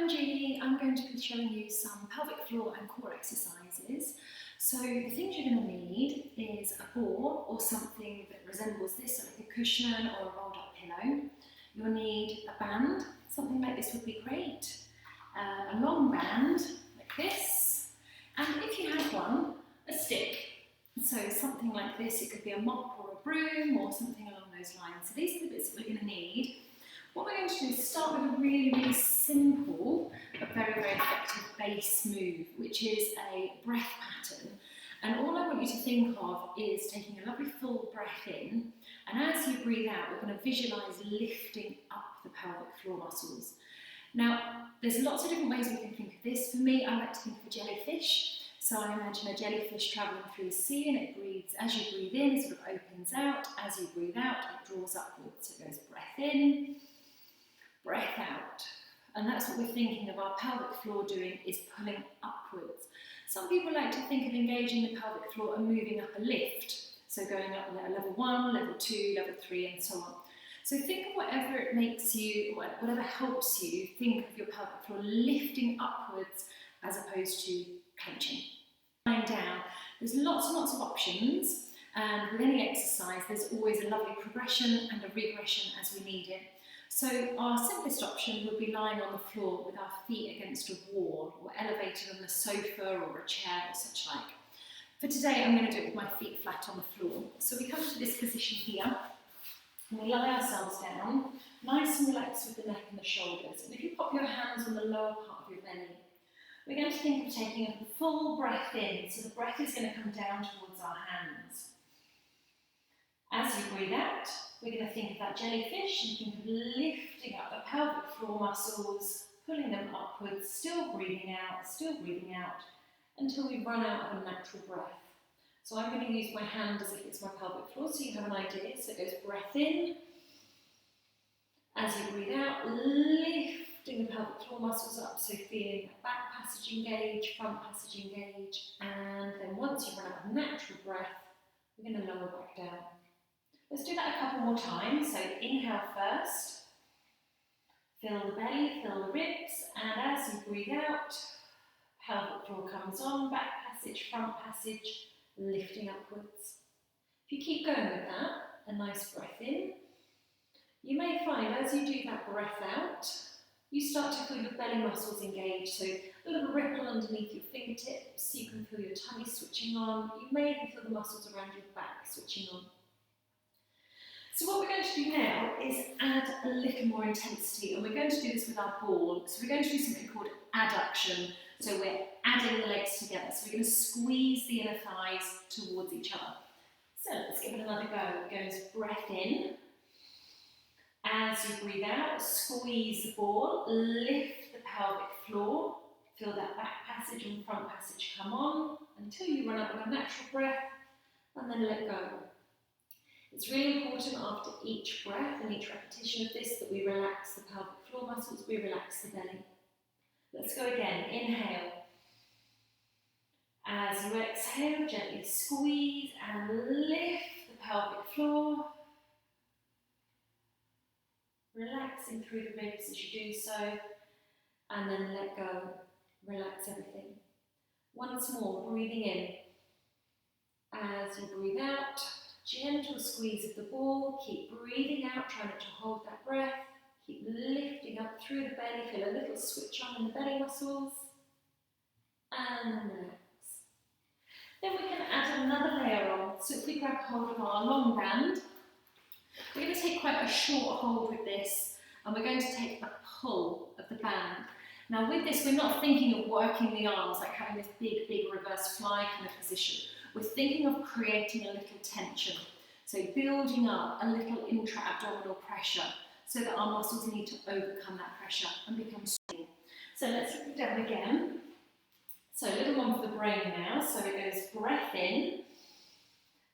I'm Julie. I'm going to be showing you some pelvic floor and core exercises. So the things you're going to need is a ball or something that resembles this, so like a cushion or a rolled up pillow. You'll need a band, something like this would be great. A long band like this, and if you have one, a stick. So something like this, it could be a mop or a broom or something along those lines. So these are the bits that we're going to need. What we're going to do is start with a really simple but very effective base move, which is a breath pattern. And all I want you to think of is taking a lovely full breath in, and as you breathe out, we're going to visualise lifting up the pelvic floor muscles. Now, there's lots of different ways we can think of this. For me, I like to think of a jellyfish. So I imagine a jellyfish travelling through the sea, and it breathes, as you breathe in, it sort of opens out. As you breathe out, it draws upwards. So it goes breath in, breath out. And that's what we're thinking of our pelvic floor doing, is pulling upwards. Some people like to think of engaging the pelvic floor and moving up a lift. So going up level 1, level 2, level 3 and so on. So think of whatever it makes you, whatever helps you think of your pelvic floor lifting upwards as opposed to clenching. Lying down, there's lots and lots of options, and with any exercise there's always a lovely progression and a regression as we need it. So our simplest option would be lying on the floor with our feet against a wall or elevated on the sofa or a chair or such like. For today I'm going to do it with my feet flat on the floor. So we come to this position here and we lie ourselves down, nice and relaxed with the neck and the shoulders. And if you pop your hands on the lower part of your belly, we're going to think of taking a full breath in, so the breath is going to come down towards our hands. As you breathe out, we're going to think of that jellyfish and think of lifting up the pelvic floor muscles, pulling them upwards, still breathing out, until we run out of a natural breath. So I'm going to use my hand as if it's my pelvic floor, so you have an idea. So it goes breath in. As you breathe out, lifting the pelvic floor muscles up, so feeling that back passage engage, front passage engage, and then once you run out of natural breath, we're going to lower back down. Let's do that a couple more times. So inhale first, fill the belly, fill the ribs, and as you breathe out, pelvic floor comes on, back passage, front passage, lifting upwards. If you keep going with that, a nice breath in, you may find as you do that breath out, you start to feel your belly muscles engage, so a little ripple underneath your fingertips, you can feel your tummy switching on, you may even feel the muscles around your back switching on. So what we're going to do now is add a little more intensity, and we're going to do this with our ball. So we're going to do something called adduction. So we're adding the legs together. So we're going to squeeze the inner thighs towards each other. So let's give it another go. It goes breath in. As you breathe out, squeeze the ball, lift the pelvic floor, feel that back passage and front passage come on until you run out of a natural breath, and then let go. It's really important after each breath and each repetition of this that we relax the pelvic floor muscles, we relax the belly. Let's go again. Inhale. As you exhale, gently squeeze and lift the pelvic floor. Relaxing through the ribs as you do so, and then let go. Relax everything. Once more, breathing in. As you breathe out, gentle squeeze of the ball, keep breathing out, try not to hold that breath, keep lifting up through the belly, feel a little switch on in the belly muscles, and then relax. Then we can add another layer on, so if we grab hold of our long band, we're going to take quite a short hold with this, and we're going to take a pull of the band. Now with this, we're not thinking of working the arms, like having this big reverse fly kind of position. We're thinking of creating a little tension, so building up a little intra-abdominal pressure so that our muscles need to overcome that pressure and become strong. So let's put it down again. So a little one for the brain now, so it goes breath in.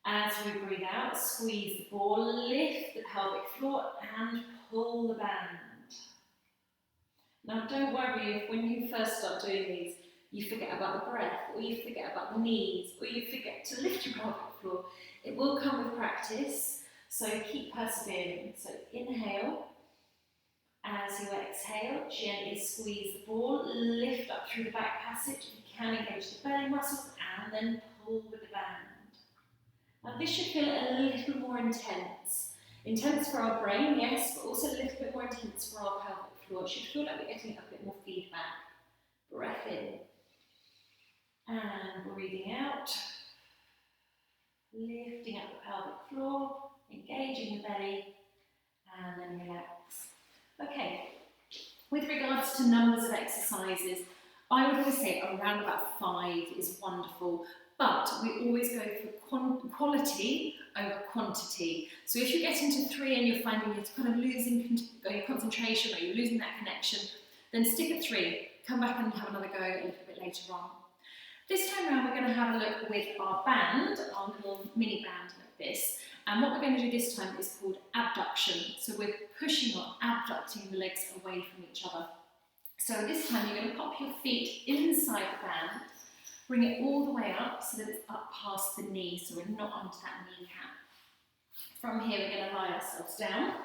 As we breathe out, squeeze the ball, lift the pelvic floor and pull the band. Now don't worry if when you first start doing these, you forget about the breath, or you forget about the knees, or you forget to lift your pelvic floor. It will come with practice, so keep persevering. So inhale, As you exhale, gently squeeze the ball, lift up through the back passage. If you can, engage the belly muscles and then pull with the band. Now this should feel a little more intense. Intense for our brain, yes, but also a little bit more intense for our pelvic floor. It should feel like we're getting a bit more feedback. Breath in and breathing out. Lifting up the pelvic floor, engaging the belly, and then relax. Okay, with regards to numbers of exercises, I would always say around about 5 is wonderful, but we always go for quality over quantity. So if you get into 3 and you're finding you're kind of losing your concentration or you're losing that connection, then stick at 3. Come back and have another go a little bit later on. This time around we're going to have a look with our band, our little mini band like this. And what we're going to do this time is called abduction. So we're pushing or abducting the legs away from each other. So this time you're going to pop your feet inside the band, bring it all the way up so that it's up past the knee, so we're not onto that kneecap. From here we're going to lie ourselves down.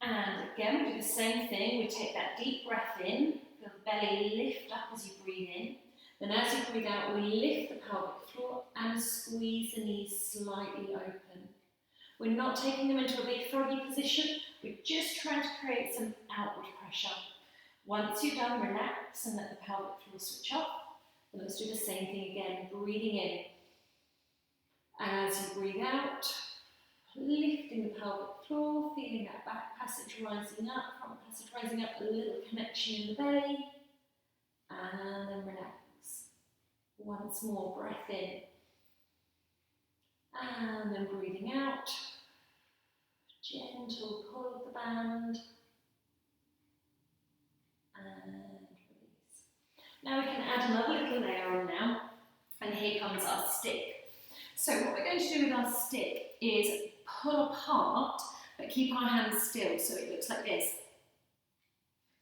And again we do the same thing, we take that deep breath in, feel the belly lift up as you breathe in. Then as you breathe out, we lift the pelvic floor and squeeze the knees slightly open. We're not taking them into a big froggy position, we're just trying to create some outward pressure. Once you're done, relax and let the pelvic floor switch off. And let's do the same thing again, breathing in. As you breathe out, lifting the pelvic floor, feeling that back passage rising up, front passage rising up, a little connection in the belly, and then relax. Once more, breath in, and then breathing out, gentle pull of the band, and release. Now we can add another little layer on now, and here comes our stick. So what we're going to do with our stick is pull apart, but keep our hands still, so it looks like this.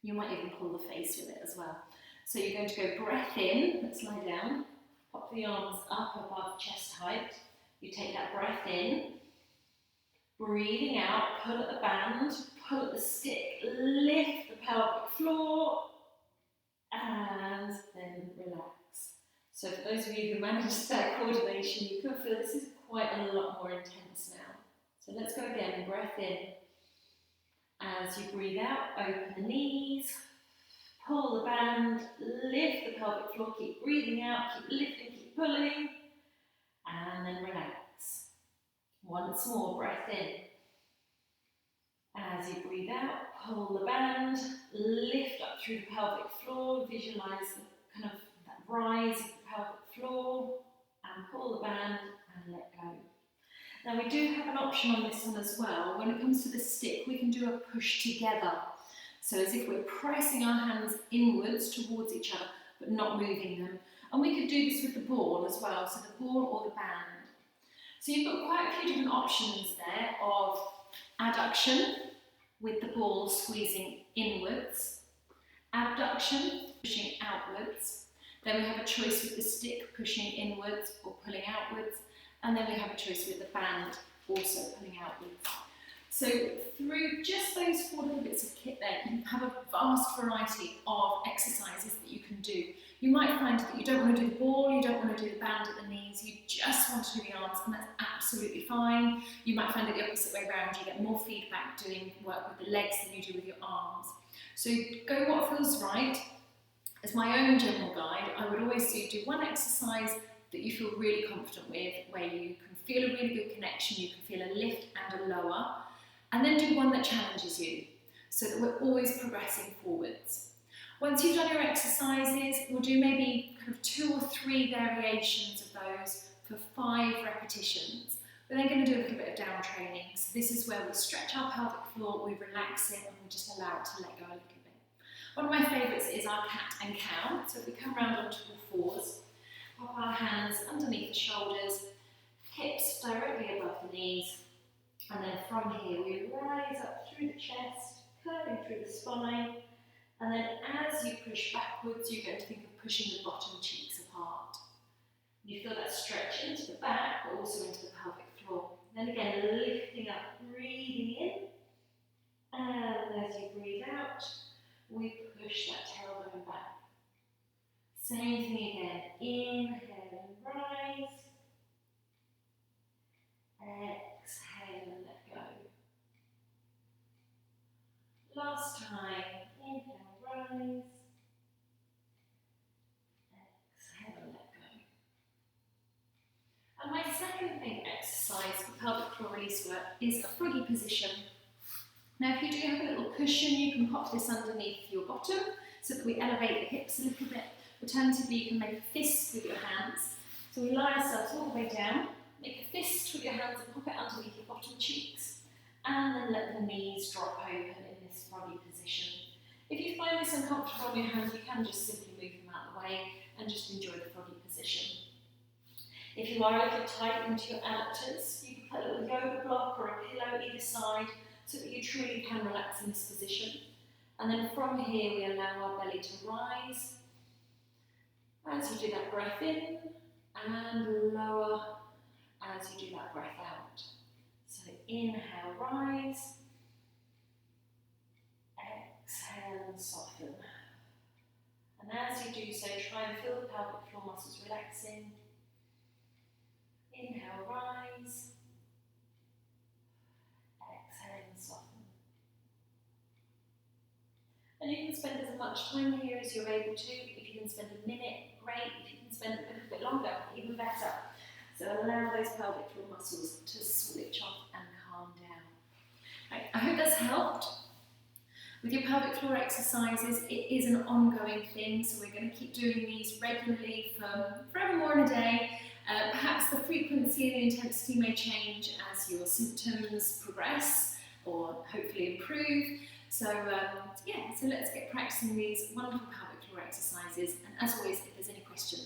You might even pull the face with it as well. So you're going to go breath in, let's lie down, pop the arms up above chest height. You take that breath in, breathing out, pull at the band, pull at the stick, lift the pelvic floor, and then relax. So for those of you who manage that coordination, you can feel this is quite a lot more intense now. So let's go again, breath in. As you breathe out, open the knees, pull the band, lift the pelvic floor, keep breathing out, keep lifting, keep pulling, and then relax. Once more, breath in. As you breathe out, pull the band, lift up through the pelvic floor, visualise the kind of that rise of the pelvic floor, and pull the band and let go. Now we do have an option on this one as well. When it comes to the stick, we can do a push together. So as if we're pressing our hands inwards towards each other, but not moving them. And we could do this with the ball as well, so the ball or the band. So you've got quite a few different options there of adduction, with the ball squeezing inwards, abduction, pushing outwards. Then we have a choice with the stick, pushing inwards or pulling outwards. And then we have a choice with the band, also pulling outwards. So through just those 4 little bits of kit there, you have a vast variety of exercises that you can do. You might find that you don't want to do the ball, you don't want to do the band at the knees, you just want to do the arms, and that's absolutely fine. You might find it the opposite way around, you get more feedback doing work with the legs than you do with your arms. So go what feels right. As my own general guide, I would always do one exercise that you feel really confident with, where you can feel a really good connection, you can feel a lift and a lower, and then do one that challenges you, so that we're always progressing forwards. Once you've done your exercises, we'll do maybe kind of 2 or 3 variations of those for 5 repetitions. We're then going to do a little bit of down training. So this is where we stretch our pelvic floor, we relax it, and we just allow it to let go a little bit. One of my favourites is our cat and cow. So if we come round onto all 4s, pop our hands underneath the shoulders, hips directly above the knees, and then from here we rise up through the chest, curving through the spine, and then as you push backwards, you're going to think of pushing the bottom cheeks apart. You feel that stretch into the back, but also into the pelvic floor. Then again, lifting up, breathing in, And as you breathe out, we push that tailbone back. Same thing again. Inhale and rise. Exhale and let go. Last time. Inhale, rise. Exhale and let go. And my second big exercise for pelvic floor release work is a froggy position. Now if you do have a little cushion, you can pop this underneath your bottom so that we elevate the hips a little bit. Alternatively, you can make a fist with your hands. So we lie ourselves all the way down, make a fist with your hands and pop it underneath your bottom cheeks, and then let the knees drop open in this froggy position. If you find this uncomfortable on your hands, you can just simply move them out of the way and just enjoy the froggy position. If you are a little tight into your adductors, you can put a little yoga block or a pillow either side so that you truly can relax in this position. And then from here, we allow our belly to rise. As you do that breath in, and lower as you do that breath out. So inhale, rise. Exhale and soften. And as you do so, try and feel the pelvic floor muscles relaxing. Inhale, rise. Exhale and soften. And you can spend as much time here as you're able to. If you can spend a minute, great. If you can spend a little bit longer, even better. So allow those pelvic floor muscles to switch off and calm down. Right, I hope that's helped. With your pelvic floor exercises, it is an ongoing thing, so we're going to keep doing these regularly for forever more in a day. Perhaps the frequency and the intensity may change as your symptoms progress or hopefully improve. So yeah, so let's get practicing these wonderful pelvic floor exercises. And as always, if there's any questions,